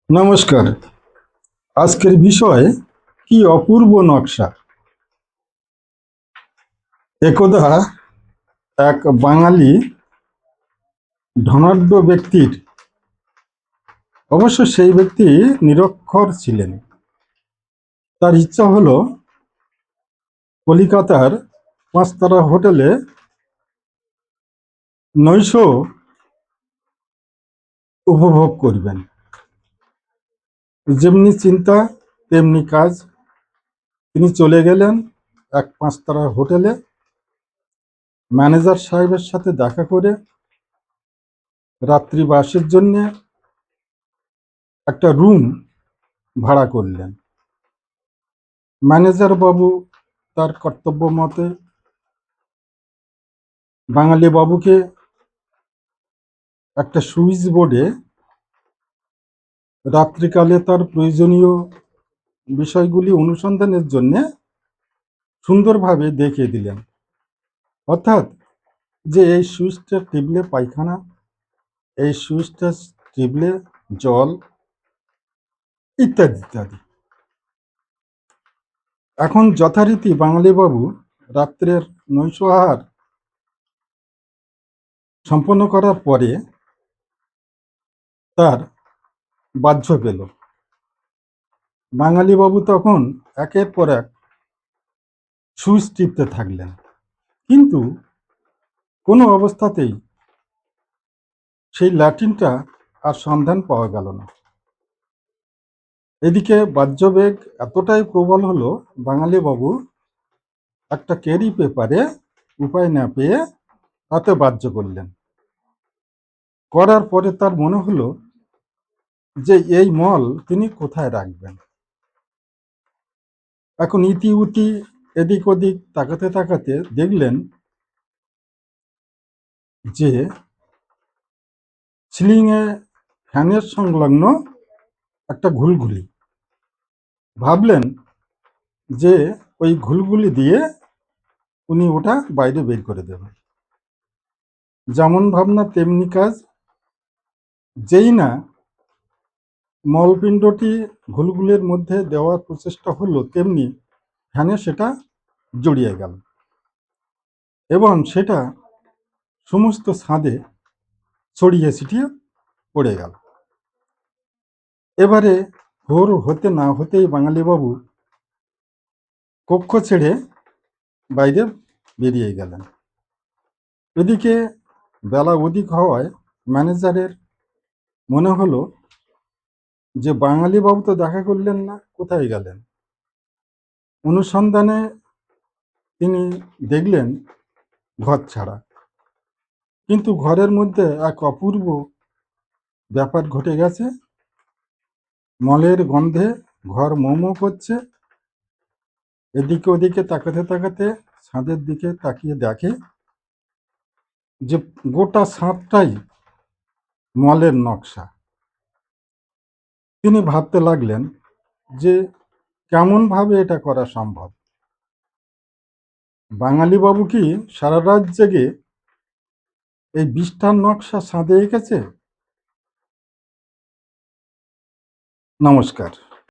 নমস্কার। আজকের বিষয় কি অপূর্ব নকশা। একদা এক বাঙালি ধনাঢ্য ব্যক্তির, অবশ্য সেই ব্যক্তি নিরক্ষর ছিলেন, তার ইচ্ছা হলো কলিকাতার পাঁচতারা হোটেলে নৈশ উপভোগ করবেন। যেমনি চিন্তা তেমনি কাজ। তিনি চলে গেলেন এক পাঁচতারা হোটেলে। ম্যানেজার সাহেবের সাথে দেখা করে রাত্রিবাসের জন্য একটা রুম ভাড়া করলেন। ম্যানেজার বাবু তার কর্তব্য মতে বাঙালি বাবুকে একটা সুইচ বোর্ডে রাত্রিকালে তার প্রয়োজনীয় বিষয়গুলি অনুসন্ধানের জন্য সুন্দরভাবে দেখিয়ে দিলেন। অর্থাৎ যে এই সুইচটা টিপলে পায়খানা, এই সুইচটা টিপলে জল, ইত্যাদি ইত্যাদি। এখন যথারীতি বাঙালি বাবু রাত্রের নৈশ আহার সম্পন্ন করার পরে তার বাহ্য পেল। বাঙালি বাবু তখন একের পর এক সুইচ টিপতে থাকলেন, কিন্তু কোনো অবস্থাতেই সেই ল্যাট্রিনটা আর সন্ধান পাওয়া গেল না। এদিকে বাহ্যবেগ এতটাই প্রবল হলো, বাঙালি বাবু একটা ক্যারি পেপারে উপায় না পেয়ে তাতে বাহ্য করলেন। করার পরে তার মনে হলো যে এই মল তিনি কোথায় রাখবেন। এখন ইতি উতি এদিক ওদিক তাকাতে তাকাতে দেখলেন যে সিলিংয়ে ফ্যানের সংলগ্ন একটা ঘুলঘুলি। ভাবলেন যে ওই ঘুলঘুলি দিয়ে উনি ওটা বাইরে বের করে দেবেন। যেমন ভাবনা তেমনি কাজ। যেই না মলপিণ্ডটি ঘুলঘুলের মধ্যে দেওয়ার প্রচেষ্টা হলো, তেমনি ফ্যানে সেটা জড়িয়ে গেল এবং সেটা সমস্ত ছাদে ছড়িয়ে ছিটিয়ে পড়ে গেল। এবারে ভোর হতে না হতেই বাঙালি বাবু কক্ষ ছেড়ে বাইরে বেরিয়ে গেলেন। এদিকে বেলা অধিক হওয়ায় ম্যানেজারের মনে হলো যে বাঙালি বাবু তো দেখা করলেন না, কোথায় গেলেন। অনুসন্ধানে তিনি দেখলেন ঘর ছাড়া, কিন্তু ঘরের মধ্যে এক অপূর্ব ব্যাপার ঘটে গেছে। মলের গন্ধে ঘর মোমো করছে। এদিকে ওদিকে তাকাতে তাকাতে ছাদের দিকে তাকিয়ে দেখে যে গোটা ছাদটাই মলের নকশা। তিনি ভাবতে লাগলেন যে কেমন ভাবে এটা করা সম্ভব। বাঙালি বাবু কি সারা রাত জেগে এই বিষ্ঠার নকশা ছাদে এঁকেছে? নমস্কার।